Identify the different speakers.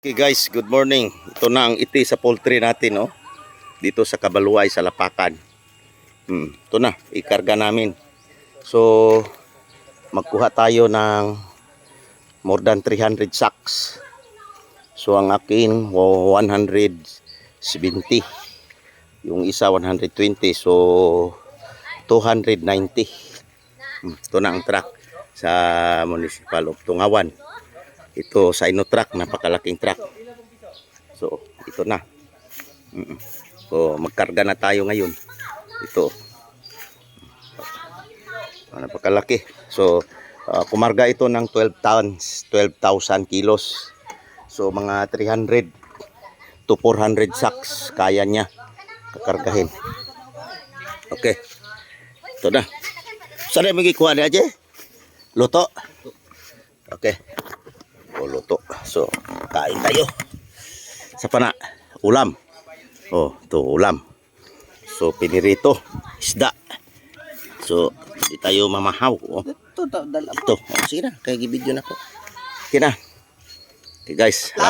Speaker 1: Okay guys, good morning. Ito na ang iti sa poultry natin, oh. Dito sa Cabaluay, sa Lapacan. Ito na, ikarga namin. So, magkuha tayo ng more than 300 sacks. So, ang akin, 170. Yung isa, 120. So, 290. Ito na ang truck sa Municipal of Tungawan. Ito sa Inotruck, napakalaking truck. So, ito na. So, magkarga na tayo ngayon. Ito. Napakalaki. So, kumarga ito ng 12 tons, 12,000 kilos. So, mga 300 to 400 sacks kaya niya kakargahin. Okay. Ito na. Saan na magkikuha na, Aje? Luto? Okay. Luto. So, kain tayo. Sa pana, ulam. Oh, to ulam. So, pinirito, isda. So, di tayo mamahaw. Oh. Ito. Oh, sige na. Kaya gibidyo na ko. Okay na. Okay guys, salamat.